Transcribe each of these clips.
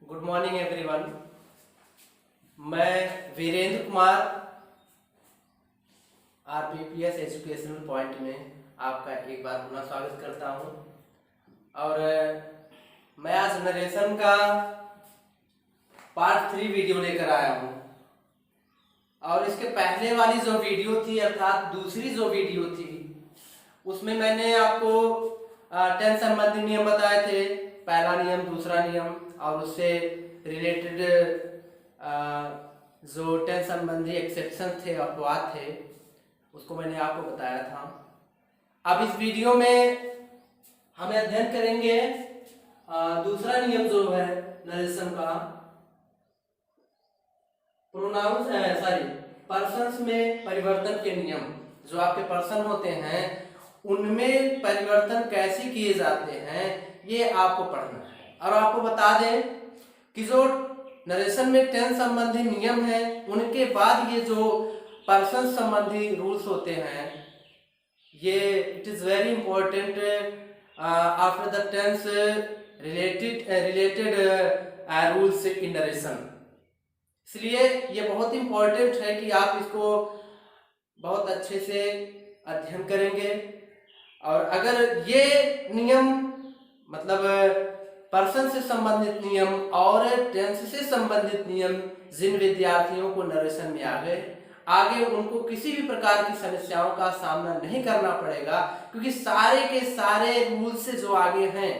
Good morning everyone. मैं Virendra Kumar आरपीपीएस educational point में आपका एक बार पुनः स्वागत करता हूं। और मैं आज नरेशन का पार्ट 3 वीडियो लेकर आया हूं। और इसके पहले वाली जो वीडियो थी, अर्थात दूसरी जो वीडियो थी, उसमें मैंने आपको 10 संबंधी नियम बताए थे। पहला नियम, दूसरा नियम और उससे रिलेटेड जो 10 संबंधी एक्सेप्शन थे, अपवाद थे, उसको मैंने आपको बताया था। अब इस वीडियो में हम अध्ययन करेंगे दूसरा नियम जो है नरेशन का, प्रोनाउंस पर्सन्स में परिवर्तन के नियम। जो आपके पर्सन होते हैं उनमें परिवर्तन कैसे किए जाते हैं, ये आपको पढ़ना है। और आपको बता दें कि जो नरेशन में 10 संबंधी नियम है, उनके बाद ये जो पर्सन संबंधी रूल्स होते हैं, ये it is very important after the 10 related rules in narration. इसलिए ये बहुत इंपॉर्टेंट है कि आप इसको बहुत अच्छे से अध्ययन करेंगे। और अगर ये नियम, मतलब पर्सन से संबंधित नियम और टेंस से संबंधित नियम, जिन विद्यार्थियों को नरेशन में आगे उनको किसी भी प्रकार की समस्याओं का सामना नहीं करना पड़ेगा, क्योंकि सारे के सारे रूल्स जो आगे हैं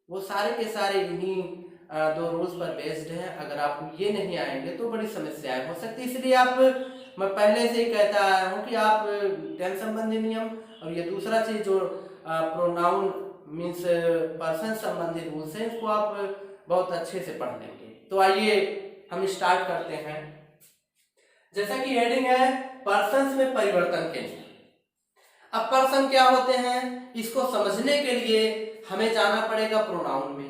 वो सारे के सारे इन्हीं 2 रूल्स पर बेस्ड है। अगर आपको ये नहीं आएंगे तो बड़ी समस्याएं हो सकती है। इसलिए मैं पहले से ही कहता आया हूँ कि आप 10 संबंधी नियम और ये दूसरा चीज जो प्रोनाउन मीन्स पर्सन संबंधी रूल्स है, इसको आप बहुत अच्छे से पढ़ लेंगे। तो आइए हम स्टार्ट करते हैं। जैसा कि हेडिंग है पर्सन्स में परिवर्तन के नियम। अब पर्सन क्या होते हैं, इसको समझने के लिए हमें जाना पड़ेगा प्रोनाउन में।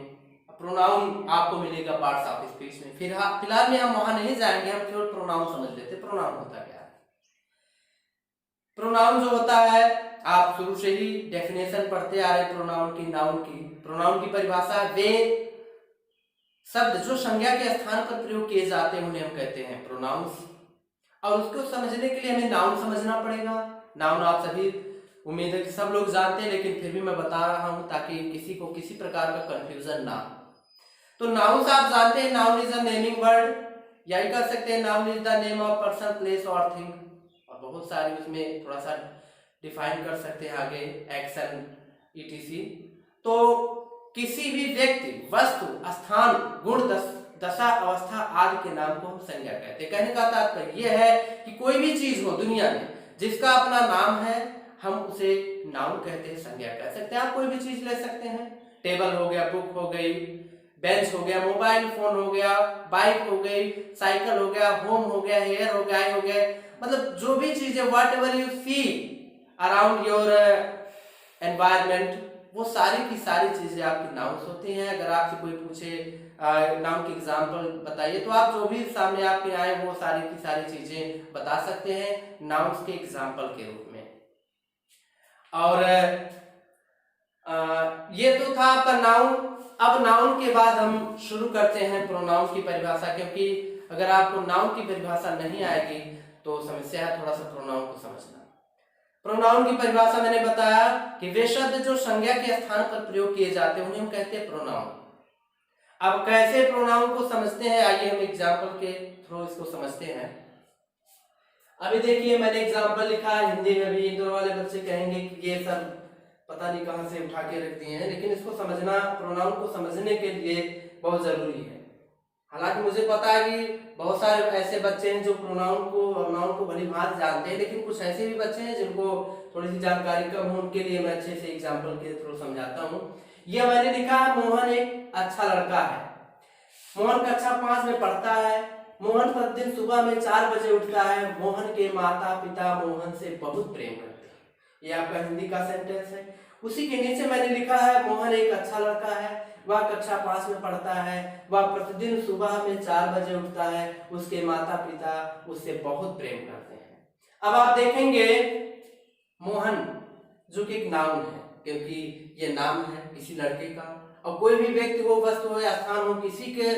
प्रोनाउन आपको मिलेगा पार्ट्स ऑफ स्पीच में। फिलहाल में हम वहां नहीं जाएंगे, हम केवल प्रोनाउन समझ लेते। प्रोनाउन होता क्या है? प्रोनाउन जो होता है, आप शुरू से ही डेफिनेशन पढ़ते आ रहे प्रोनाउन की, नाउन की। प्रोनाउन की परिभाषा, वे शब्द जो संज्ञा के स्थान पर प्रयोग किए जाते हैं उन्हें हम कहते हैं प्रोनाउंस। और उसको समझने के लिए हमें नाउन समझना पड़ेगा। नाउन आप सभी, उम्मीद है कि सब लोग जानते हैं, लेकिन फिर भी मैं बता रहा हूं ताकि किसी को किसी प्रकार का कंफ्यूजन ना हो। तो नाउन आप जानते हैं, noun is a naming word, या कह सकते हैं noun is the name of person, place और थिंग। और बहुत सारी उसमें थोड़ा सा डिफाइन कर सकते हैं आगे, एक्शन ईटीसी। तो किसी भी व्यक्ति, वस्तु, स्थान, गुण, दशा, अवस्था आदि के नाम को हम संज्ञा कहते हैं। कहने का तात्पर्य यह है कि कोई भी चीज हो दुनिया में जिसका अपना नाम है, हम उसे नाउन कहते हैं, संज्ञा कह सकते हैं। आप कोई भी चीज ले सकते हैं, टेबल हो गया, बुक हो गई, बेंच हो गया, मोबाइल फोन हो गया, बाइक हो गई, साइकिल हो गया, होम हो गया, हेयर हो गया, आई हो गया, मतलब जो भी चीजें, whatever you see around your environment, वो सारी की सारी चीजें आपकी नाउन्स होती हैं। अगर आपसे कोई पूछे नाउन की एग्जांपल बताइए, तो आप जो भी सामने आपके आए वो सारी की सारी चीजें बता सकते हैं नाउन्स के एग्जांपल के रूप में। और ये तो था आपका नाउन। अब नाउन के बाद हम शुरू करते हैं प्रोनाउन की परिभाषा, क्योंकि अगर आपको नाउन की परिभाषा नहीं आएगी तो समस्या है थोड़ा सा प्रोनाउन को समझना। प्रोनाउन की परिभाषा मैंने बताया कि वे शब्द जो संज्ञा के स्थान पर प्रयोग किए जाते हैं उन्हें हम कहते हैं प्रोनाउन। अब कैसे प्रोनाउन को समझते हैं, आइए हम एग्जाम्पल के थ्रू इसको समझते हैं। अभी देखिए मैंने एग्जाम्पल लिखा है हिंदी में भी। इंदौर वाले बच्चे कहेंगे कि ये सब पता नहीं कहां से उठा के रख दिए हैं, लेकिन इसको समझना, प्रोनाउन को समझने के लिए बहुत जरूरी है। हालांकि मुझे पता है कि बहुत सारे ऐसे बच्चे हैं जो प्रोनाउन को भली भांति जानते हैं, लेकिन कुछ ऐसे भी बच्चे हैं जिनको थोड़ी सी जानकारी कम हो, उनके लिए मैं अच्छे से एग्जाम्पल के थ्रू समझाता हूँ। यह मैंने लिखा है, मोहन एक अच्छा लड़का है। मोहन कक्षा 5 में पढ़ता है। मोहन प्रतिदिन सुबह में 4 बजे उठता है। मोहन के माता पिता मोहन से बहुत प्रेम करते हैं। ये आपका हिंदी का सेंटेंस है। उसी के नीचे मैंने लिखा है, मोहन एक अच्छा लड़का है, वह कक्षा 5 में पढ़ता है, वह प्रतिदिन सुबह में 4 बजे उठता है, उसके माता पिता उससे बहुत प्रेम करते हैं। अब आप देखेंगे मोहन जो कि एक नाउन है, क्योंकि ये नाम है किसी लड़के का, और कोई भी व्यक्ति हो, वस्तु हो या स्थान हो, किसी के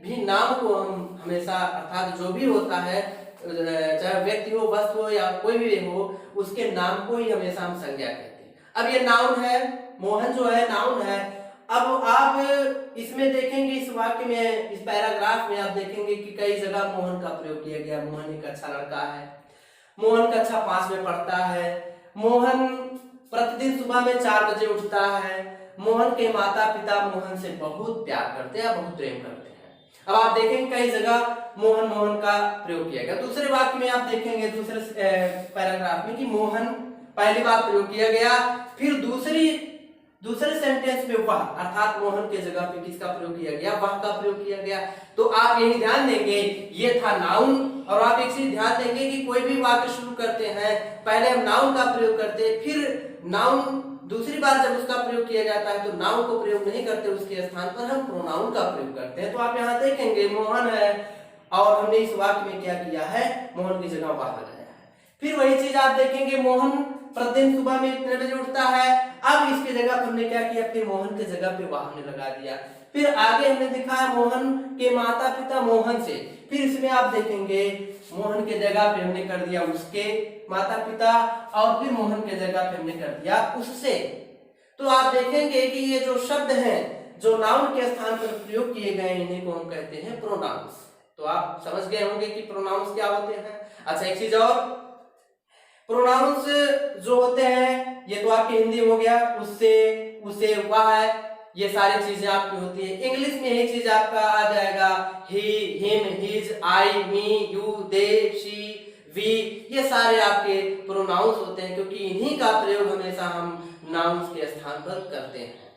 भी नाम को हम हमेशा, अर्थात जो भी होता है, चाहे व्यक्ति हो, वस्तु हो या कोई भी हो, उसके नाम को ही हमेशा हम संज्ञा कहते हैं। अब ये नाउन है, मोहन जो है नाउन है। अब आप इसमें देखेंगे, इस वाक्य में, इस पैराग्राफ में आप देखेंगे कि कई जगह मोहन का प्रयोग किया गया। मोहन एक अच्छा लड़का है, मोहन कक्षा 5 में पढ़ता है, मोहन प्रतिदिन सुबह में 4 बजे उठता है, मोहन के माता पिता मोहन से बहुत प्यार करते हैं, बहुत प्रेम करते हैं। अब आप देखेंगे कई जगह मोहन मोहन का प्रयोग किया गया। दूसरे वाक्य में आप देखेंगे, दूसरे पैराग्राफ में, कि मोहन पहली बार प्रयोग किया गया, फिर दूसरे सेंटेंस में वह, अर्थात मोहन के जगह पे किसका प्रयोग किया गया, वह का प्रयोग किया गया। तो आप यही ध्यान देंगे, ये था नाउन। और आप एक चीज ध्यान देंगे कि कोई भी वाक्य शुरू करते हैं, पहले हम नाउन का प्रयोग करते हैं, फिर नाउन दूसरी बार जब उसका प्रयोग किया जाता है तो नाउन को प्रयोग नहीं करते, उसके स्थान पर हम प्रोनाउन का प्रयोग करते हैं। तो आप यहाँ देखेंगे मोहन है, और हमने इस वाक्य में क्या किया है, मोहन की जगह वह लगाया है। फिर वही चीज आप देखेंगे, मोहन प्रतिदिन सुबह में इतने बजे उठता है। अब इसकी जगह पर हमने क्या किया, फिर मोहन की जगह पे वह हमने लगा दिया। फिर आगे हमने देखा है मोहन के माता पिता मोहन से, फिर इसमें आप देखेंगे मोहन के जगह पे हमने कर दिया उसके माता पिता, और फिर मोहन के जगह पे हमने कर दिया उससे। तो आप देखेंगे कि ये जो शब्द हैं, जो नाउन के स्थान पर प्रयोग किए गए, इन्हीं को हम कहते हैं प्रोनाउंस। तो आप समझ गए होंगे कि प्रोनाउंस क्या होते हैं। अच्छा, एक चीज और, प्रोनाउंस जो होते हैं, ये तो आपकी हिंदी हो गया, उससे, उसे, वह, ये सारी चीजें आपकी होती है। इंग्लिश में यही चीज आपका आ जाएगा, he, him, his, I, me, you, they, she, we, ये सारे आपके प्रोनाउंस होते हैं, क्योंकि इन्हीं का प्रयोग हमेशा हम नाउन्स के स्थान पर करते हैं।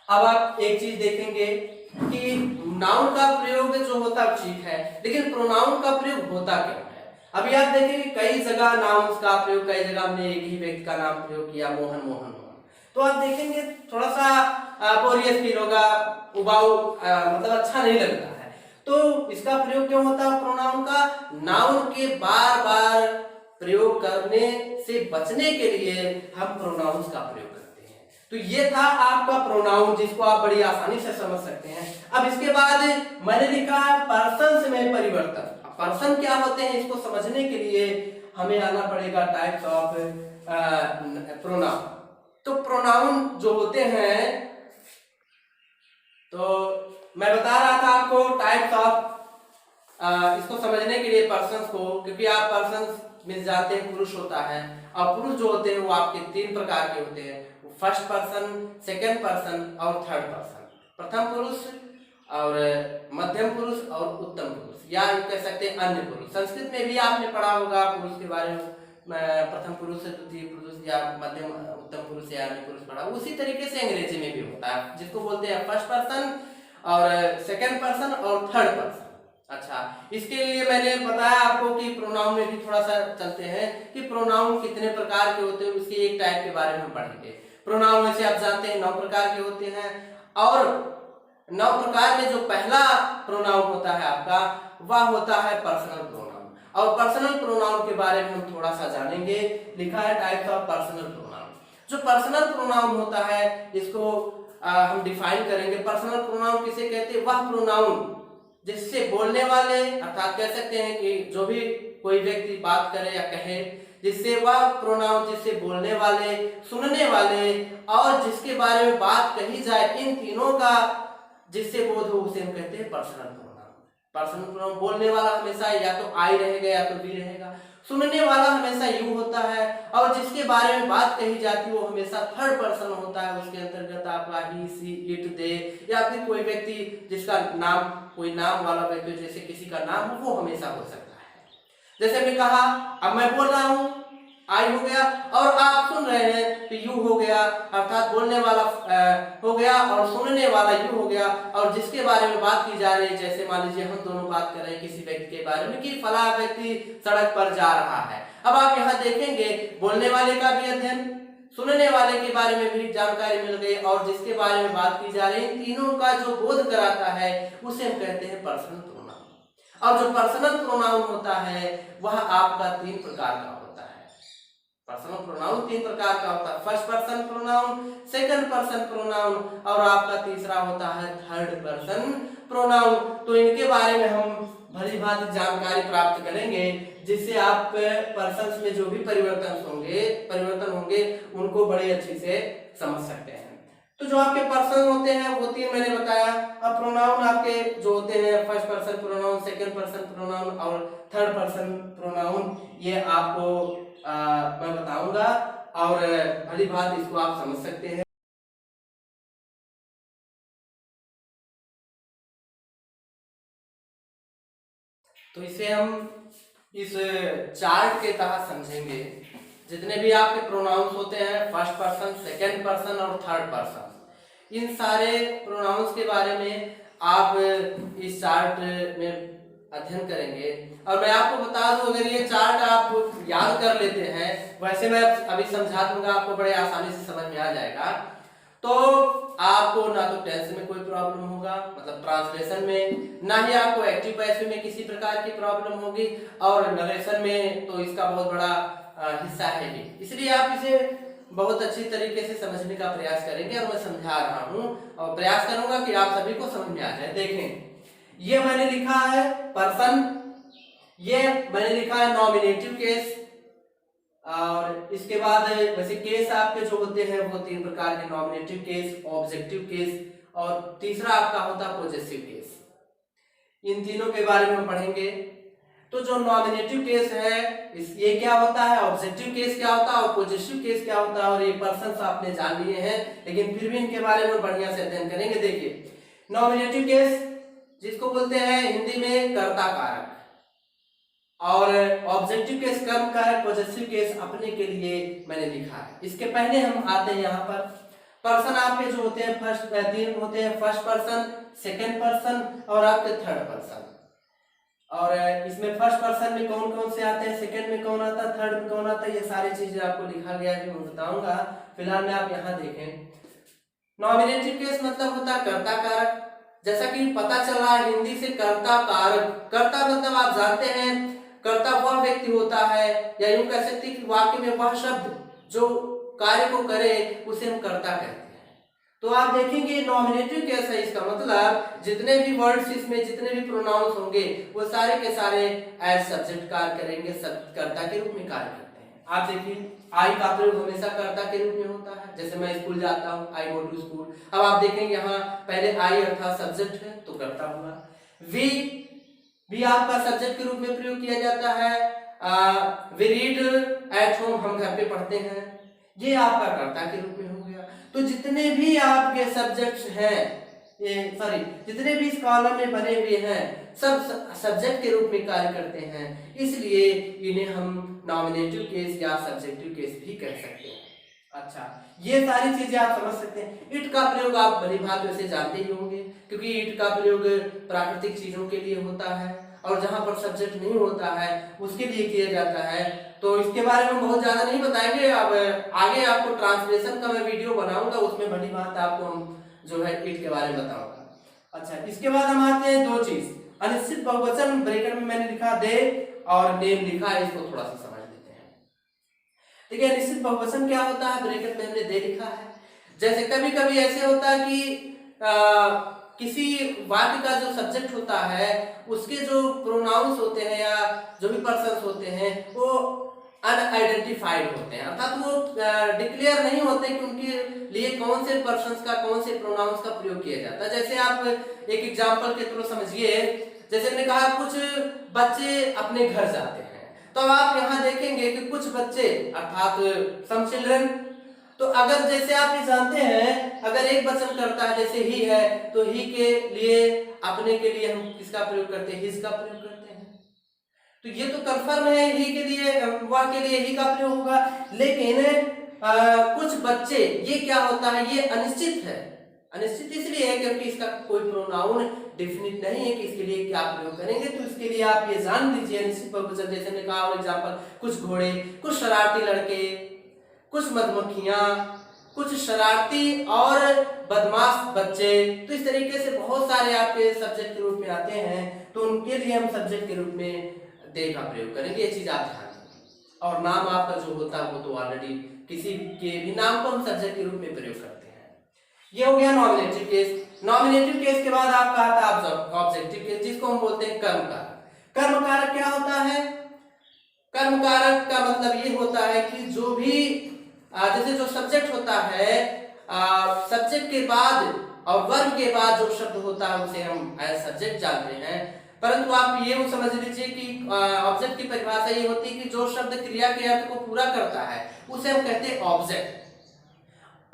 अब आप एक चीज देखेंगे कि नाउन का प्रयोग जो होता ठीक है, लेकिन प्रोनाउन का प्रयोग होता क्यों है। अभी आप देखेंगे कई जगह नाउन्स का प्रयोग, कई जगह हमने एक ही व्यक्ति का नाम प्रयोग किया, मोहन मोहन मोहन। तो आप देखेंगे थोड़ा सा बोरियस फील होगा, उबाऊ, मतलब अच्छा नहीं लगता है। तो इसका प्रयोग क्यों होता है प्रोनाउन का, नाउन के बार बार प्रयोग करने से बचने के लिए हम प्रोनाउंस का प्रयोग करते हैं। तो ये था आपका प्रोनाउन, जिसको आप बड़ी आसानी से समझ सकते हैं। अब इसके बाद मैंने लिखा है पर्सन्स में परिवर्तन। पर्सन क्या होते हैं, इसको समझने के लिए हमें आना पड़ेगा टाइप्स ऑफ प्रोनाउन। तो प्रोनाउन जो होते हैं, तो मैं बता रहा था आपको टाइप्स ऑफ, इसको समझने के लिए पर्सन्स को, क्योंकि आप पर्सन्स मिल जाते हैं, पुरुष होता है, और पुरुष जो होते हैं वो आपके 3 प्रकार के होते हैं, फर्स्ट पर्सन, सेकंड पर्सन और थर्ड पर्सन। प्रथम पुरुष और मध्यम पुरुष और उत्तम पुरुष, या कह सकते हैं अन्य पुरुष। संस्कृत में भी आपने पढ़ा होगा पुरुष के बारे में, प्रथम पुरुष, द्वितीय पुरुष, या मध्यम, उत्तम पुरुष या अन्य पुरुष पढ़ा। उसी तरीके से अंग्रेजी में भी होता है, जिसको बोलते हैं फर्स्ट पर्सन और सेकंड पर्सन और थर्ड पर्सन। अच्छा, इसके लिए मैंने बताया आपको कि प्रोनाउन में भी थोड़ा सा चलते हैं कि प्रोनाउन कितने प्रकार के होते हैं, उसके एक टाइप के बारे में पढ़ेंगे। प्रोनाउन में से आप जानते हैं 9 प्रकार के होते हैं, और 9 प्रकार में जो पहला प्रोनाउन होता है आपका, वह होता है पर्सनल प्रोनाउन। और पर्सनल प्रोनाउन के बारे में हम थोड़ा सा जानेंगे। लिखा है टाइप्स ऑफ पर्सनल प्रोनाउन। जो पर्सनल प्रोनाउन होता है, इसको हम डिफाइन करेंगे। पर्सनल प्रोनाउन किसे कहते हैं, वह प्रोनाउन जिससे बोलने वाले, अर्थात कह सकते हैं कि जो भी कोई व्यक्ति बात करे या कहे, जिससे वह प्रोनाउन, जिससे बोलने वाले, सुनने वाले और जिसके बारे में बात कही जाए, इन तीनों का जिससे बोध हो, उसे हम कहते हैं पर्सनल प्रोनाउन। पर्सनल प्रोनाउन बोलने वाला हमेशा या तो आई रहेगा या तो बी रहेगा, सुनने वाला हमेशा यू होता है, और जिसके बारे में बात कही जाती है वो हमेशा थर्ड पर्सन होता है। उसके अंतर्गत आपका ही, सी, इट, दे, या फिर कोई व्यक्ति जिसका नाम, कोई नाम वाला व्यक्ति, जैसे किसी का नाम हो, वो हमेशा हो सकता है। जैसे मैंने कहा, अब मैं बोल रहा हूँ, आई हो गया, और आप सुन रहे हैं तो यू हो गया, अर्थात बोलने वाला हो गया और सुनने वाला यू हो गया। और जिसके बारे में बात की जा रही है, जैसे मान लीजिए हम दोनों बात कर रहे हैं किसी व्यक्ति के बारे में कि फला व्यक्ति सड़क पर जा रहा है। अब आप यहाँ देखेंगे बोलने वाले का भी अध्ययन, सुनने वाले के बारे में भी जानकारी मिल गई, और जिसके बारे में बात की जा रही है, तीनों का जो बोध कराता है उसे हम कहते हैं पर्सनल प्रोनाउन। और जो पर्सनल प्रोनाउन होता है वह आपका 3 प्रकार का होता है। पर्सनल प्रोनाउन 3 प्रकार का होता है, first person pronoun, second person pronoun और आपका तीसरा होता है थर्ड पर्सन प्रोनाउन। तो इनके बारे में हम भली भांति जानकारी प्राप्त करेंगे, जिससे आप पर्सन्स में जो भी परिवर्तन होंगे उनको बड़े अच्छे से समझ सकते हैं। तो जो आपके पर्सन होते हैं वो 3 मैंने बताया। अब प्रोनाउन आपके जो होते हैं first person pronoun, second person pronoun और थर्ड पर्सन प्रोनाउन, ये आपको मैं बताऊंगा और भली बात इसको आप समझ सकते हैं। तो इसे हम इस चार्ट के तहत समझेंगे। जितने भी आपके प्रोनाउंस होते हैं फर्स्ट पर्सन, सेकंड पर्सन और थर्ड पर्सन, इन सारे प्रोनाउंस के बारे में आप इस चार्ट में अध्ययन करेंगे। और मैं आपको बता दूं, अगर ये चार्ट आप याद कर लेते हैं, वैसे मैं अभी समझा दूंगा, आपको बड़े आसानी से समझ में आ जाएगा, तो आपको ना तो टेंस में कोई प्रॉब्लम होगा, मतलब ट्रांसलेशन में, ना ही आपको एक्टिव पैसिव में किसी प्रकार की प्रॉब्लम होगी, और नरेशन में तो इसका बहुत बड़ा हिस्सा है ही। इसलिए आप इसे बहुत अच्छी तरीके से समझने का प्रयास करेंगे और मैं समझा रहा हूं और प्रयास करूंगा कि आप सभी को समझ में आ जाए। देखें, ये मैंने लिखा है पर्सन, ये मैंने लिखा है नॉमिनेटिव केस, और इसके बाद वैसे केस आपके जो होते हैं वो 3 प्रकार के, नॉमिनेटिव केस, ऑब्जेक्टिव केस और तीसरा आपका होता है पॉजेसिव केस। इन तीनों के बारे में हम पढ़ेंगे। तो जो नॉमिनेटिव केस है ये क्या होता है, ऑब्जेक्टिव केस क्या होता है और पॉजेसिव केस क्या होता है, और ये पर्सन्स आपने जान लिए हैं, लेकिन फिर भी इनके बारे में बढ़िया से अध्ययन करेंगे। देखिए, नॉमिनेटिव केस जिसको बोलते हैं हिंदी में कर्ता कारक, और ऑब्जेक्टिव केस कर्म कारक, पॉजेसिव केस अपने के लिए मैंने लिखा है। इसके पहले हम आते हैं यहाँ पर, पर्सन आपके जो होते हैं तीन होते हैं, फर्स्ट पर्सन, सेकंड पर्सन और आपके थर्ड पर्सन। और इसमें फर्स्ट पर्सन में कौन कौन से आते हैं, सेकंड में कौन आता है, थर्ड में कौन आता है, ये सारी चीजें आपको लिखा गया है, मैं बताऊंगा। फिलहाल में आप यहाँ देखें, नॉमिनेटिव केस मतलब होता है कर्ता कारक। जैसा कि पता चल रहा है हिंदी से, कर्ता कारक, कर्ता मतलब आप जानते हैं कर्ता वह व्यक्ति होता है, या यूं कह सकते हैं कि वाक्य में वह शब्द जो कार्य को करे उसे हम कर्ता कहते हैं। तो आप देखेंगे नॉमिनेटिव केस है, इसका मतलब जितने भी वर्ड्स इसमें, जितने भी प्रोनाउंस होंगे वो सारे के सारे एज सब्जेक्ट कार्य करेंगे, कर्ता के रूप में कार्य करते हैं। आप देखिए, आई का प्रयोग हमेशा कर्ता के रूप में होता है। जैसे मैं स्कूल जाता हूँ, आई गो टू स्कूल। अब आप देखेंगे यहाँ पहले आई अर्थात सब्जेक्ट है तो कर्ता हुआ। वी भी आपका सब्जेक्ट के रूप में प्रयोग किया जाता है। वी रीड एट होम, हम घर पे पढ़ते हैं, ये आपका कर्ता के रूप में हो गया। तो जितने भी आपके सब्जेक्ट्स हैं, जितने भी इस कॉलम में बने हुए हैं, सब सब्जेक्ट के रूप में कार्य करते हैं, इसलिए इन्हें हम नॉमिनेटिव केस या सब्जेक्टिव केस भी कह सकते हैं। अच्छा, ये सारी चीजें आप समझ सकते हैं। इट का प्रयोग आप भली भांति से जानते ही होंगे, क्योंकि इट का प्रयोग प्राकृतिक चीजों के लिए होता है, और जहां पर सब्जेक्ट नहीं होता है उसके लिए किया जाता है। तो इसके बारे में बहुत ज्यादा नहीं बताएंगे, अब आगे आपको ट्रांसलेशन का मैं वीडियो बनाऊंगा, उसमें भली बात आपको हम जो है इट के बारे में बताऊंगा। अच्छा, इसके बाद हम आते हैं दो चीज, अनिश्चित बहुवचन, ब्रैकेट में मैंने लिखा दे और नेम लिखा है, इसको थोड़ा सा समझ लेते हैं। देखिए, अनिश्चित बहुवचन क्या होता है, ब्रैकेट में हमने दे लिखा है। जैसे कभी कभी ऐसे होता है कि किसी वाक्य का जो सब्जेक्ट होता है उसके जो प्रोनाउंस होते हैं या जो भी पर्सन्स होते हैं वो अनआइडेंटिफाइड होते हैं, अर्थात वो डिक्लेयर नहीं होते कि उनके लिए कौन से पर्सन्स का, कौन से प्रोनाउंस का प्रयोग किया जाता है। जैसे आप एक एग्जांपल के थ्रू समझिए, जैसे मैंने कहा कुछ बच्चे अपने घर जाते हैं, तो आप यहाँ देखेंगे कि कुछ बच्चे अर्थात सम चिल्ड्रन, तो अगर जैसे आप ये जानते हैं अगर एक वचन करता है जैसे ही है, तो ही के लिए, अपने के लिए हम किसका प्रयोग करते हैं, हिज का प्रयोग करते हैं। तो ये तो कंफर्म है, ही के लिए, वह के लिए ही का प्रयोग होगा। लेकिन कुछ बच्चे, ये क्या होता है, ये अनिश्चित है। अनिश्चित इसलिए है क्योंकि इसका कोई प्रोनाउन डेफिनिट नहीं है कि इसके लिए क्या प्रयोग करेंगे। तो इसके लिए आप ये जान लीजिए अनिश्चित बहुवचन, जैसे मैंने कहा और एग्जांपल, कुछ घोड़े, कुछ शरारती लड़के, कुछ मधुमक्खियां, कुछ शरारती और बदमाश बच्चे। तो इस तरीके से बहुत सारे आपके सब्जेक्ट के रूप में आते हैं, तो उनके लिए हम सब्जेक्ट के रूप में दे का प्रयोग करेंगे, ये चीज आप ध्यान रखें। और नाम आपका जो होता है वो तो ऑलरेडी किसी के भी नाम को हम सब्जेक्ट के रूप में प्रयोग करते हैं। ये हो गया नॉमिनेटिव केस। नॉमिनेटिव केस के बाद आपका आता है ऑब्जेक्टिव केस, जिसको हम बोलते हैं कर्म कारक। कर्म कारक क्या होता है? कर्म कारक का मतलब ये होता है कि जो भी जैसे जो सब्जेक्ट होता है, सब्जेक्ट के बाद और वर्ब के बाद जो शब्द होता है उसे हम एज सब्जेक्ट जानते हैं। परंतु आप ये समझ लीजिए कि ऑब्जेक्ट की परिभाषा ये होती है कि जो शब्द क्रिया के अर्थ को पूरा करता है उसे हम कहते हैं ऑब्जेक्ट।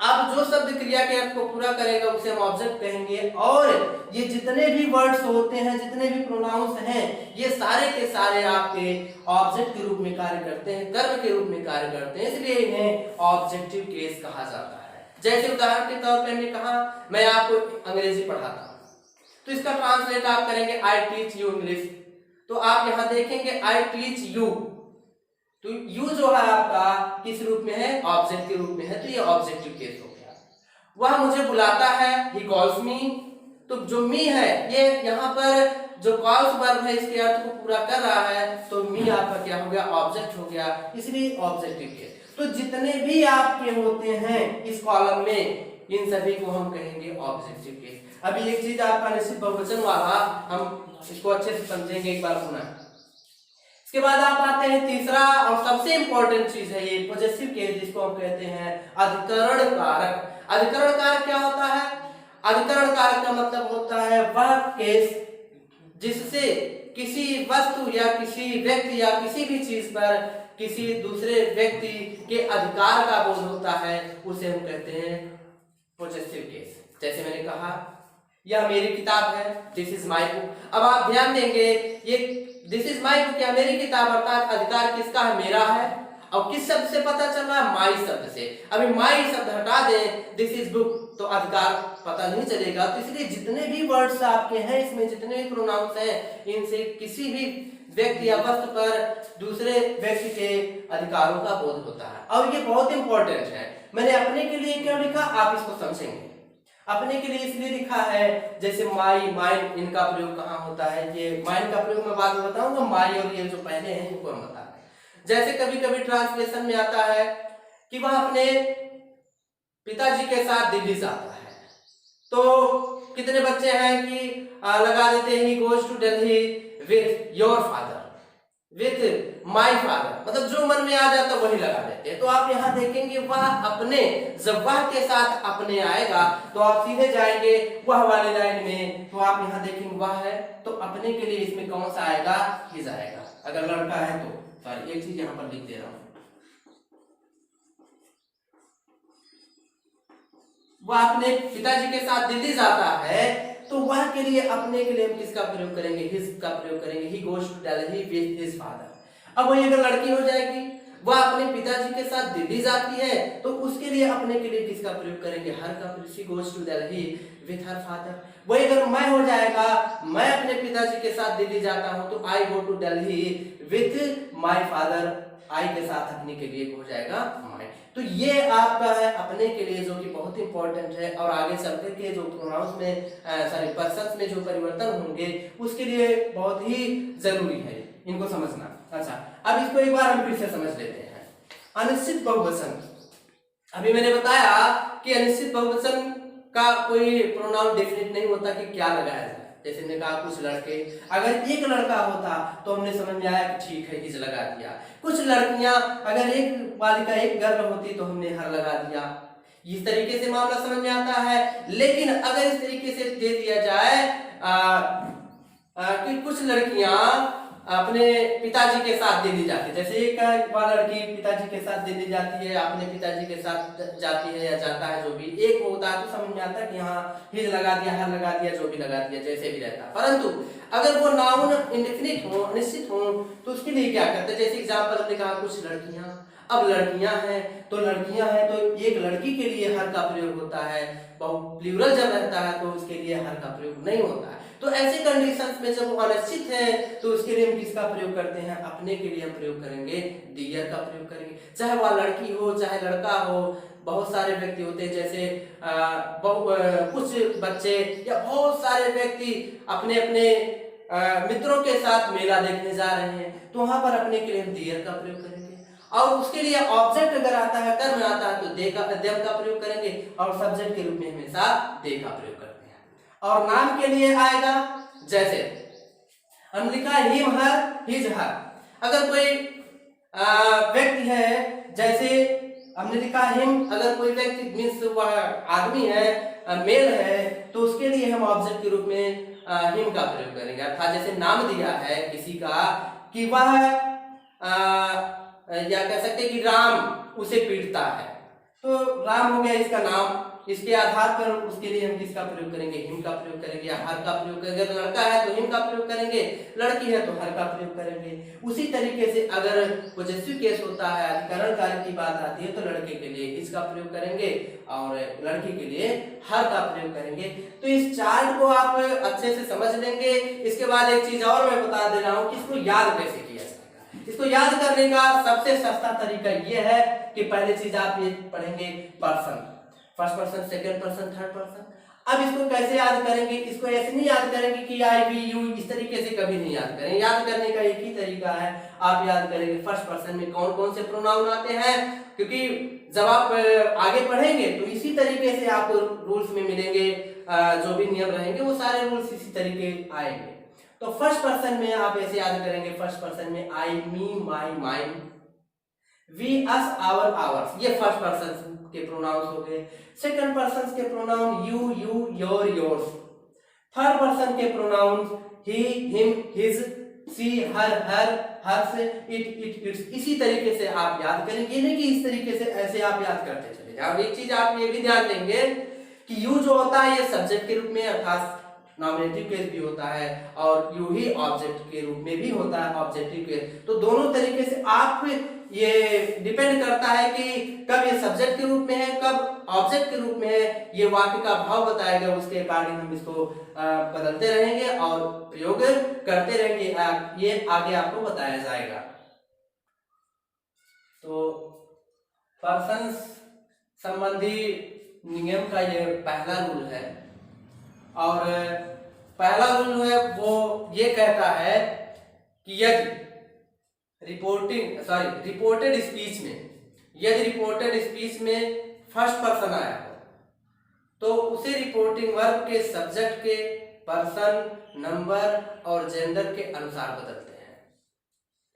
अब जो शब्द क्रिया के अर्थ को पूरा करेगा उसे हम ऑब्जेक्ट कहेंगे। और ये जितने भी वर्ड्स होते हैं, जितने भी प्रोनाउंस हैं, ये सारे के सारे आपके ऑब्जेक्ट के रूप में कार्य करते हैं, कर्म के रूप में कार्य करते हैं, इसलिए इन्हें ऑब्जेक्टिव केस कहा जाता है। जैसे उदाहरण के तौर पे हमने कहा मैं आपको अंग्रेजी पढ़ाता हूँ, तो इसका ट्रांसलेट आप करेंगे आई टीच यू इंग्लिश। तो आप यहाँ देखेंगे आई टीच यू, तो यू जो है आपका किस रूप में है? ऑब्जेक्ट के रूप में है, तो ये ऑब्जेक्टिव केस हो गया। वह मुझे बुलाता है, ही कॉल्स मी, तो जो मी है ये यहाँ पर जो कॉल्स वर्ब है इसके अर्थ को पूरा कर रहा है, तो मी आपका क्या हो गया? ऑब्जेक्ट हो गया, इसलिए ऑब्जेक्टिव केस। तो जितने भी आपके होते हैं इस कॉलम में, इन सभी को हम कहेंगे ऑब्जेक्टिव केस। अभी एक चीज आपका निश्चित बहुवचन वाला, हम इसको अच्छे से समझेंगे एक बार पुनः। इसके बाद आप आते हैं तीसरा और सबसे इंपॉर्टेंट चीज है ये पॉजेसिव केस, जिसको हम कहते हैं अधिकरण कारक। अधिकरण कारक क्या होता है? अधिकरण कारक का मतलब होता है वह केस जिससे किसी वस्तु या किसी व्यक्ति या किसी भी चीज पर किसी दूसरे व्यक्ति के अधिकार का बोध होता है, उसे हम कहते हैं पॉजेसिव केस। जैसे मैंने कहा यह मेरी किताब है, दिस इज माई बुक। अब आप ध्यान देंगे ये दिस इज माई बुक या मेरी किताब अर्थात अधिकार किसका है? मेरा है। और किस शब्द से पता चल रहा है? माई शब्द से। अभी माई शब्द हटा दें, दिस इज बुक, तो अधिकार पता नहीं चलेगा। तो इसलिए जितने भी वर्ड्स आपके हैं इसमें, जितने भी प्रोनाउंस हैं, इनसे किसी भी व्यक्ति या वस्तु पर दूसरे व्यक्ति के अधिकारों का बोध होता है। और ये बहुत इंपॉर्टेंट है। मैंने अपने के लिए क्यों लिखा, आप इसको समझेंगे। अपने के लिए इसलिए लिखा है, जैसे माई, माइन, इनका प्रयोग कहाँ होता है? ये माइन का प्रयोग मैं बाद में बताऊंगा, माई और ये जो पहले हैं इनको हम बता रहे। जैसे कभी कभी ट्रांसलेशन में आता है कि वह अपने पिताजी के साथ दिल्ली जाता है, तो कितने बच्चे हैं कि लगा देते हैं he goes to Delhi with your father, with my father, मतलब जो मन में आ जाता वही लगा देते हैं। तो आप यहाँ देखेंगे वह अपने, जब वह के साथ अपने आएगा तो आप सीधे जाएंगे वह वाले लाइन में, तो आप यहाँ देखेंगे वह है, तो अपने के लिए इसमें कौन सा आएगा? हिज आएगा। अगर लड़का है तो सॉरी एक चीज यहाँ पर लिख दे रहा हूं, वह अपने पिताजी के साथ दिल्ली जाता है, तो वह के लिए, अपने के लिए हम किसका प्रयोग करेंगे? हिज का प्रयोग करेंगे। He goes to Delhi with his father. अब वही अगर लड़की हो जाएगी, वह अपने पिताजी के साथ दिल्ली जाती है, तो उसके लिए अपने के लिए किसका प्रयोग करेंगे? हर का। She goes to Delhi with her father. वही अगर मैं हो जाएगा, मैं अपने पिताजी के साथ दिल्ली जाता हूं, तो I go to Delhi with my father. I के साथ अपने के लिए हो जाएगा माय। तो ये आपका है अपने के लिए, जो कि बहुत इंपॉर्टेंट है। और आगे चलकर के जो प्रोनाउंस में पर्सन्स में जो परिवर्तन होंगे उसके लिए बहुत ही जरूरी है इनको समझना। अच्छा, अब इसको एक बार हम फिर से समझ लेते हैं। अनिश्चित बहुवचन, अभी मैंने बताया कि अनिश्चित बहुवचन का कोई प्रोनाउन डेफिनेट नहीं होता कि क्या लगाया जाए। जैसे मैंने कहा कुछ लड़के, अगर एक लड़का होता तो हमने समझ में आया कि ठीक है हिज लगा दिया। कुछ लड़कियां, अगर एक बालिका एक गर्ल होती तो हमने हर लगा दिया। इस तरीके से मामला समझ में आता है। लेकिन अगर इस तरीके से दे दिया जाए कि कुछ लड़कियां अपने पिताजी के साथ दिल्ली जाती है, जैसे एक लड़की पिताजी के साथ दिल्ली जाती है, अपने पिताजी के साथ जाती है या जाता है, जो भी एक होता है, तो समझ में आता है कि हाँ हिज लगा दिया, हर लगा दिया, जो भी लगा दिया, जैसे भी रहता। परंतु अगर वो नाउन इंडेफिनिट हो, अनिश्चित हो, तो उसके लिए क्या करते हैं? जैसे एग्जाम्पल हमने कहा कुछ लड़कियां, अब लड़कियां हैं तो एक लड़की के लिए हर का प्रयोग होता है, प्लूरल जब रहता है तो उसके लिए हर का प्रयोग नहीं होता है। तो ऐसे कंडीशंस में जब वो अनिश्चित है तो उसके लिए हम किसका प्रयोग करते हैं? अपने के लिए हम प्रयोग करेंगे डियर का प्रयोग करेंगे। चाहे वह लड़की हो चाहे लड़का हो, बहुत सारे व्यक्ति होते हैं, जैसे कुछ बच्चे या बहुत सारे व्यक्ति अपने अपने मित्रों के साथ मेला देखने जा रहे हैं, तो वहां पर अपने के लिए हम डियर का प्रयोग करेंगे। और उसके लिए ऑब्जेक्ट अगर आता है, कर्म आता है, तो दे का देव का प्रयोग करेंगे और सब्जेक्ट के रूप में हमेशा दे का प्रयोग करते हैं। और नाम के लिए आएगा, जैसे हमने लिखा हिम हर हिज हर, अगर कोई व्यक्ति है, जैसे हमने लिखा हिम, अगर कोई व्यक्ति मीन्स वह आदमी है, मेल है, तो उसके लिए हम ऑब्जेक्ट के रूप में हिम का प्रयोग करेंगे। अर्थात जैसे नाम दिया है किसी का कि वह या कह सकते हैं कि राम उसे पीटता है, तो राम हो गया इसका नाम। इसके आधार पर उसके लिए हम किसका प्रयोग करेंगे, हिम का प्रयोग करेंगे या हर का प्रयोग करेंगे। अगर लड़का है तो हिम का प्रयोग करेंगे, लड़की है तो हर का प्रयोग करेंगे। उसी तरीके से अगर पोजेसिव केस होता है, अधिकरण कार्य की बात आती है, तो लड़के के लिए हिज का प्रयोग करेंगे और लड़की के लिए हर का प्रयोग करेंगे। तो इस चार्ट को आप अच्छे से समझ लेंगे। इसके बाद एक चीज और मैं बता दे रहा हूँ कि इसको याद कैसे किया जाएगा। इसको याद करने का सबसे सस्ता तरीका ये है कि पहले चीज आप ये पढ़ेंगे person, first person, second person, third person. अब इसको कैसे याद करेंगे, इसको ऐसे नहीं याद करेंगे कि आई वी यू, इस तरीके से कभी नहीं याद करेंगे। याद करने का एक ही तरीका है, आप याद करेंगे फर्स्ट पर्सन में कौन कौन से प्रोनाउन आते हैं, क्योंकि जब आप आगे पढ़ेंगे तो इसी तरीके से आपको रूल्स में मिलेंगे, जो भी नियम रहेंगे वो सारे रूल्स इसी तरीके आएंगे। तो फर्स्ट पर्सन में आप ऐसे याद करेंगे, फर्स्ट पर्सन में I, me, my, mine, we, us, our, ours, ये फर्स्ट पर्सन के प्रोनाउंस हो गए। सेकंड पर्सन के pronoun you, you, your, yours. Third person के pronouns he, him, his, she, her, hers, it, its. इसी तरीके से आप याद करेंगे, ये नहीं कि इस तरीके से ऐसे आप याद करते चले जाओ। एक चीज आप ये भी ध्यान देंगे कि यू जो होता है ये सब्जेक्ट के रूप में अर्थात नॉमिनेटिव केस भी होता है, और यू ही ऑब्जेक्ट के रूप में भी होता है, ऑब्जेक्टिव केस। तो दोनों तरीके से आप ये डिपेंड करता है कि कब ये सब्जेक्ट के रूप में है, कब ऑब्जेक्ट के रूप में है। ये वाक्य का भाव बताएगा, उसके अकॉर्डिंग हम इसको बदलते रहेंगे और प्रयोग करते रहेंगे। ये आगे आपको बताया जाएगा। तो पर्सन संबंधी नियम का ये पहला रूल है, और पहला रूल है वो ये कहता है कि यदि रिपोर्टेड स्पीच में, यदि रिपोर्टेड स्पीच में फर्स्ट पर्सन आया हो तो उसे रिपोर्टिंग वर्ब के सब्जेक्ट के पर्सन, नंबर और जेंडर के अनुसार बदलते हैं।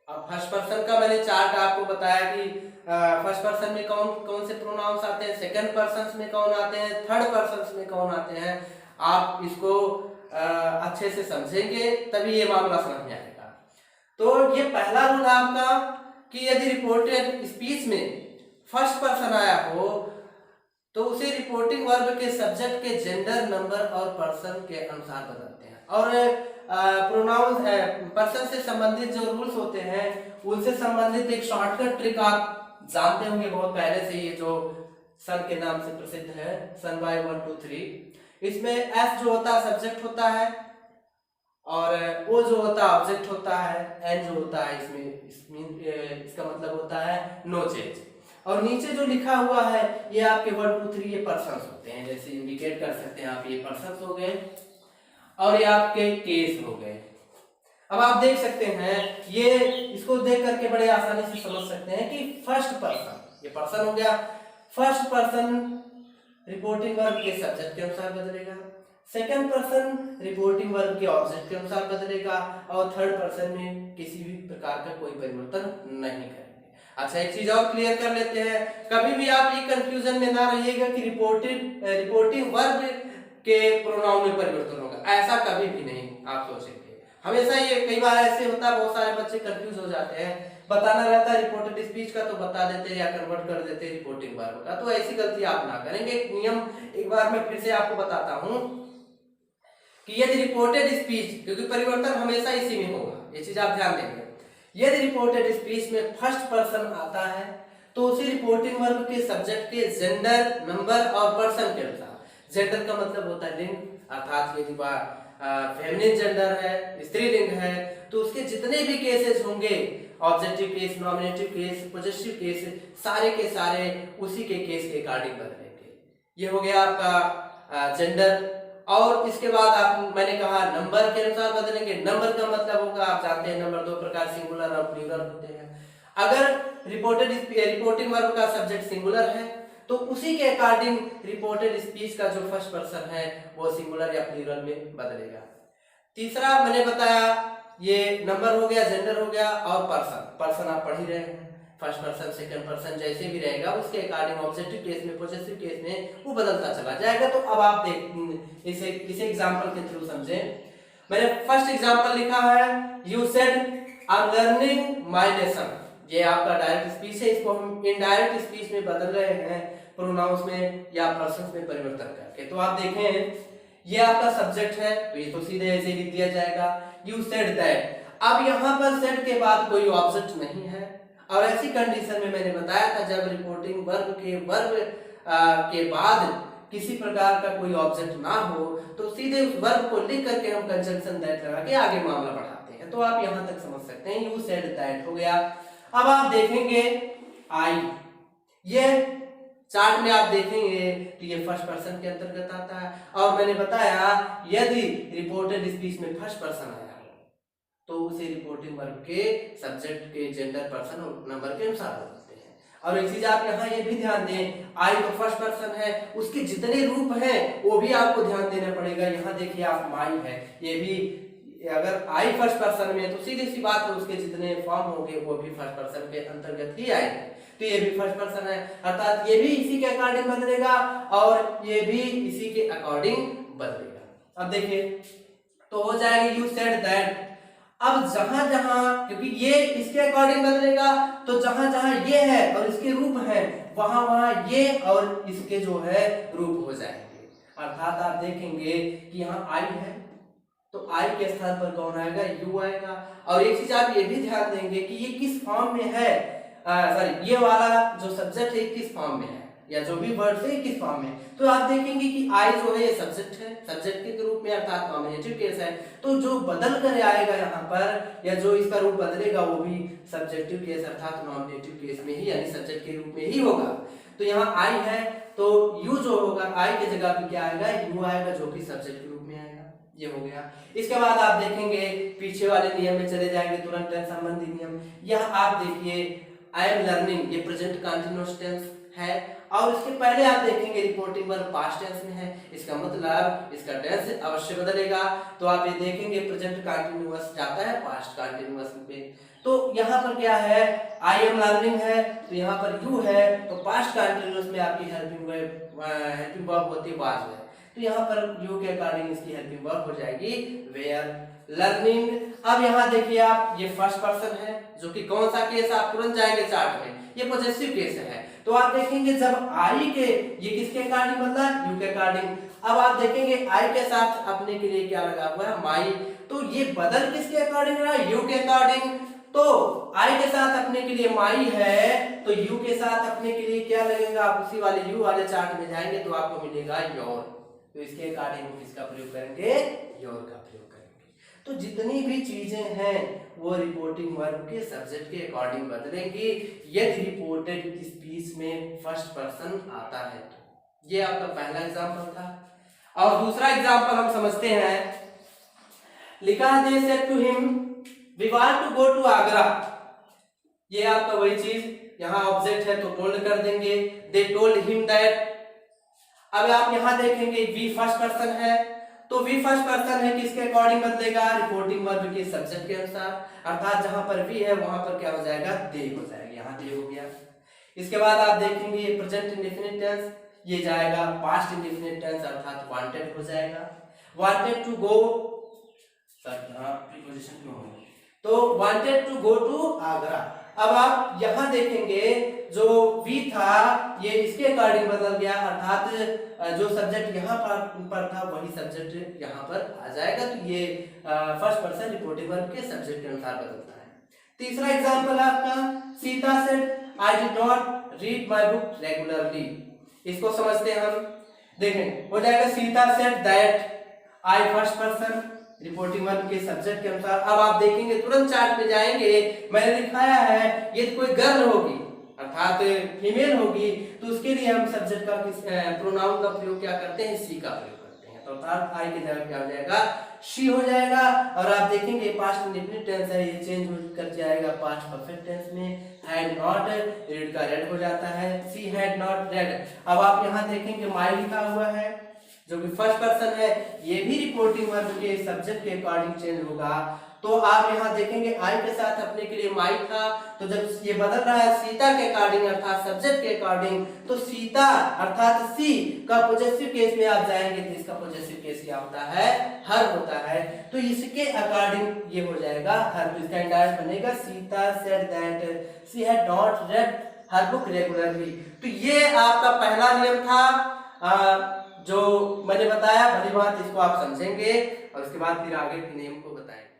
अब फर्स्ट पर्सन का मैंने चार्ट आपको बताया कि फर्स्ट पर्सन में कौन कौन से प्रोनाउंस आते हैं, सेकंड पर्सन में कौन आते हैं, थर्ड पर्सन में कौन आते हैं। आप इसको अच्छे से समझेंगे तभी ये मामला समझ में आएगा। तो ये पहला रूल आपका कि यदि रिपोर्टेड स्पीच में फर्स्ट पर्सन आया हो तो उसे रिपोर्टिंग वर्ब के सब्जेक्ट के जेंडर, नंबर और पर्सन के अनुसार बदलते हैं। और प्रोनाउन पर्सन से संबंधित जो रूल्स होते हैं उनसे संबंधित एक शॉर्टकट ट्रिक आप जानते होंगे बहुत पहले से, ये जो सन के नाम से प्रसिद्ध है, सन बाय 1 2 3। इसमें एस जो होता है सब्जेक्ट होता है, और ओ जो होता है ऑब्जेक्ट होता है, एन जो होता है इसका मतलब होता है नो चेंज। और नीचे जो लिखा हुआ है ये आपके 1 2 3 ये पर्सन्स होते हैं, जैसे इंडिकेट कर सकते हैं आप, ये पर्सन्स हो गए और ये आपके केस हो गए। अब आप देख सकते हैं, ये इसको देख करके बड़े आसानी से समझ सकते हैं कि फर्स्ट पर्सन, ये पर्सन हो गया, फर्स्ट पर्सन रिपोर्टिंग वर्ब के सब्जेक्ट के अनुसार बदलेगा, सेकंड पर्सन रिपोर्टिंग वर्ब के ऑब्जेक्ट के अनुसार बदलेगा, और थर्ड पर्सन में किसी भी प्रकार का कोई परिवर्तन नहीं करेंगे। अच्छा, एक चीज और क्लियर कर लेते हैं, कभी भी आप ये कंफ्यूजन में ना रहिएगा कि रिपोर्टिंग वर्ब के प्रोनाउन में परिवर्तन होगा, ऐसा कभी भी नहीं आप सोचेंगे। हमेशा ये कई बार ऐसे होता है, बहुत सारे बच्चे कंफ्यूज हो जाते हैं, बताना रहता है रिपोर्टेड स्पीच का तो बता देते हैं या कन्वर्ट कर देते हैं रिपोर्टिंग वर्ब का। तो ऐसी गलती आप ना करेंगे। एक नियम एक बार मैं फिर से आपको बताता हूं कि यदि रिपोर्टेड स्पीच, क्योंकि परिवर्तन हमेशा इसी में होगा, ये चीज आप ध्यान देंगे। यदि रिपोर्टेड स्पीच में फर्स्ट पर्सन आता है तो उसे रिपोर्टिंग वर्ब के सब्जेक्ट के जेंडर, नंबर और पर्सन के अनुसार, जेंडर का मतलब होता है लिंग, अर्थात यदि फेमिनिन जेंडर है, स्त्रीलिंग है, तो उसके जितने भी केसेस होंगे, objective case, nominative case, positive case, सारे के सारे उसी के केस के अकॉर्डिंग बदलेंगे। ये हो गया आपका जेंडर। और इसके बाद आप, मैंने कहा नंबर के अनुसार बदलेंगे। नंबर का मतलब होगा, आप जानते हैं नंबर दो प्रकार, सिंगुलर और प्लूरल होते हैं। अगर रिपोर्टिंग वर्ब का सब्जेक्ट सिंगुलर है तो उसी के अकॉर्डिंग रिपोर्टेड स्पीच का जो फर्स्ट पर्सन है वो सिंगुलर या प्लूरल में बदलेगा। तीसरा मैंने बताया ये नंबर हो गया, जेंडर हो गया, और पर्सन आप पढ़ ही रहे हैं, फर्स्ट पर्सन सेकंड पर्सन जैसे भी रहेगा उसके अकॉर्डिंग ऑब्जेक्टिव केस में पॉजेसिव केस में वो बदलता चला जाएगा। तो अब आप देख इसे एग्जांपल के थ्रू समझें। मैंने फर्स्ट एग्जांपल लिखा है, you said I am learning my lesson. ये आपका डायरेक्ट स्पीच है, इसको हम इनडायरेक्ट स्पीच में बदल रहे हैं प्रोनाउंस में या पर्सन्स में परिवर्तन करके। तो आप देखें ये आपका सब्जेक्ट है तो ये तो सीधे ऐसे लिख दिया जाएगा, यू सेड दैट। अब यहाँ पर सेड के बाद कोई ऑब्जेक्ट नहीं है, और ऐसी कंडीशन में मैंने बताया था जब रिपोर्टिंग वर्ब के बाद किसी प्रकार का कोई ऑब्जेक्ट ना हो तो सीधे उस वर्ब को लिख करके हम कंजंक्शन दैट लगा के आगे मामला बढ़ाते हैं। तो आप यहाँ तक समझ सकते हैं, यू सेड दैट हो गया। अब आप देखेंगे आई, ये चार्ट में आप देखेंगे तो ये फर्स्ट पर्सन के अंतर्गत आता है, और मैंने बताया यदि रिपोर्टेड स्पीच में फर्स्ट पर्सन आया तो उसे रिपोर्टिंग वर्ब के सब्जेक्ट के जेंडर पर्सन और नंबर के अनुसार बदलते हैं। और एक चीज आप यहाँ ये भी ध्यान दें, आई तो फर्स्ट पर्सन है, उसके जितने रूप हैं वो भी आपको ध्यान देना पड़ेगा। यहाँ देखिए आप माई है, ये भी अगर आई फर्स्ट पर्सन में तो सीधी सी बात है उसके जितने फॉर्म होंगे वो भी फर्स्ट पर्सन के अंतर्गत ही आएंगे। तो ये भी फर्स्ट पर्सन है, अर्थात ये भी इसी के अकॉर्डिंग बदलेगा और ये भी इसी के अकॉर्डिंग बदलेगा। अब देखिए तो हो जाएगा यू सेड दैट। अब जहां जहां, क्योंकि ये इसके अकॉर्डिंग बदलेगा तो जहां जहां ये है और इसके रूप है वहां वहां ये और इसके जो है रूप हो जाएंगे। अर्थात आप देखेंगे कि यहाँ आई है तो आई के स्थान पर कौन आएगा, यू आएगा। और एक चीज आप ये भी ध्यान देंगे कि ये किस फॉर्म में है, सॉरी ये वाला जो सब्जेक्ट है किस फॉर्म में है या जो भी वर्ड है किस फॉर्म में। तो आप देखेंगे कि आई जो है ये सब्जेक्ट है, सब्जेक्ट के रूप में अर्थात नॉमिनेटिव केस है, तो जो बदल कर आएगा यहाँ पर या जो इसका रूप बदलेगा वो भी सब्जेक्टिव केस अर्थात नॉमिनेटिव केस में ही यानी सब्जेक्ट के रूप में ही होगा। तो यहाँ आई है तो यू जो होगा आई के जगह पे क्या आएगा, यू आएगा जो कि सब्जेक्ट के रूप में आएगा। ये हो गया। इसके बाद आप देखेंगे पीछे वाले नियम में चले जाएंगे, तुरंत टेंस संबंधी नियम। यह आप देखिए आई एम लर्निंग, ये प्रेजेंट कंटीन्यूअस टेंस है और इसके पहले आप देखेंगे रिपोर्टिंग वर्ब पास्ट टेंस में है, इसका मतलब इसका टेंस अवश्य बदलेगा। तो आप ये देखेंगे प्रेजेंट कंटीन्यूअस जाता है पास्ट कंटीन्यूअस में। तो यहाँ पर क्या है, आई एम लर्निंग है तो यहाँ पर यू है तो पास्ट कंटीन्यूअस में आपकी हेल्पिंग वर्ब होती है वाज है, तो यहाँ पर यू के अकॉर्डिंग इसकी हेल्पिंग वर्ब हो जाएगी वेयर लर्निंग। अब यहाँ देखिए आप ये फर्स्ट पर्सन है जो कि कौन सा केस, आप तुरंत जाएंगे चार्ट में, ये पॉजेसिव केस है। तो आप देखेंगे जब आई के ये किसके अकॉर्डिंग बदला, यू के अकॉर्डिंग। अब आप देखेंगे आई के साथ अपने के लिए क्या लगा हुआ है, माई, तो ये बदल किसके अकॉर्डिंग रहा, यू के अकॉर्डिंग। तो आई के साथ अपने के लिए माई है तो यू के साथ अपने के लिए क्या लगेगा, आप उसी वाले यू वाले चार्ट में जाएंगे तो आपको मिलेगा योर। तो इसके अकॉर्डिंग हम किसका प्रयोग करेंगे, योर का प्रयोग करेंगे। तो जितनी भी चीजें हैं वो रिपोर्टिंग वर्ब के सब्जेक्ट के अकॉर्डिंग बदलेंगी यदि रिपोर्टेड स्पीच में फर्स्ट पर्सन आता है। तो ये आपका पहला एग्जांपल था। और दूसरा एग्जांपल हम समझते हैं, लिखा है they said to him we want to go to Agra. ये आपका वही चीज, यहाँ ऑब्जेक्ट है तो टोल्ड कर देंगे, दे टोल्ड हिम दैट। अब आप यहाँ देखेंगे वी फर्स्ट पर्सन है तो वी फर्स्ट पर्सन है किसके अकॉर्डिंग बदलेगा, रिपोर्टिंग वर्ब के सब्जेक्ट के अनुसार। अर्थात जहां पर वी है वहां पर क्या हो जाएगा, दे हो जाएगा, यहाँ दे हो गया। इसके बाद आप देखेंगे प्रेजेंट इंडेफिनिट टेंस, ये जाएगा पास्ट इंडेफिनिट टेंस अर्थात वांटेड हो जाएगा। वांटेड टू गो, सर यहाँ प्रीपोजिशन क्यों हो, तो wanted to go to Agra. अब आप यहाँ देखेंगे जो वी था ये इसके अकॉर्डिंग बदल गया, अर्थात जो सब्जेक्ट यहाँ पर था वही सब्जेक्ट यहाँ पर आ जाएगा। तो ये फर्स्ट पर्सन रिपोर्टिंग वर्ब के सब्जेक्ट के अनुसार बदलता है। तीसरा एग्जांपल है आपका, Sita said I did not read my book regularly. इसको समझते हैं हम, देखें हो जाएगा Sita said that, I first person reporting verb के सब्जेक्ट के अनुसार। अब आप देखेंगे तुरंत चार्ट में जाएंगे, मैंने दिखाया है ये कोई गर्ल होगी अर्थात फीमेल होगी तो उसके लिए हम सब्जेक्ट का किस प्रोनाउन का प्रयोग क्या करते हैं, सी का प्रयोग करते हैं। तो अर्थात आई की जगह क्या हो जाएगा, शी हो जाएगा। और आप देखेंगे पास्ट इंडेफिनिट टेंस है, ये चेंज कर जाएगा पास्ट परफेक्ट टेंस में। हैड नॉट रेड का रेड हो जाता है, शी हैड नॉट रेड। अब आप यहाँ देखेंगे माई लिखा हुआ है जो कि फर्स्ट पर्सन है, ये भी रिपोर्टिंग वर्ब के सब्जेक्ट के अकॉर्डिंग चेंज होगा। तो आप यहाँ देखेंगे आई के साथ अपने के लिए माई था, तो जब ये बदल रहा है सीता के अकॉर्डिंग अर्थात सब्जेक्ट के अकॉर्डिंग, तो सीता अर्थात सी का पॉजेसिव केस में आप जाएंगे तो इसका पॉजेसिव केस क्या होता है, हर होता है। तो इसके अकॉर्डिंग ये हो जाएगा हर। तो इसका इंडायरेक्ट बनेगा Sita said that she had not red her book regularly. तो ये आपका पहला नियम था जो मैंने बताया। भली बात इसको आप समझेंगे और उसके बाद फिर आगे के नियम को बताएंगे।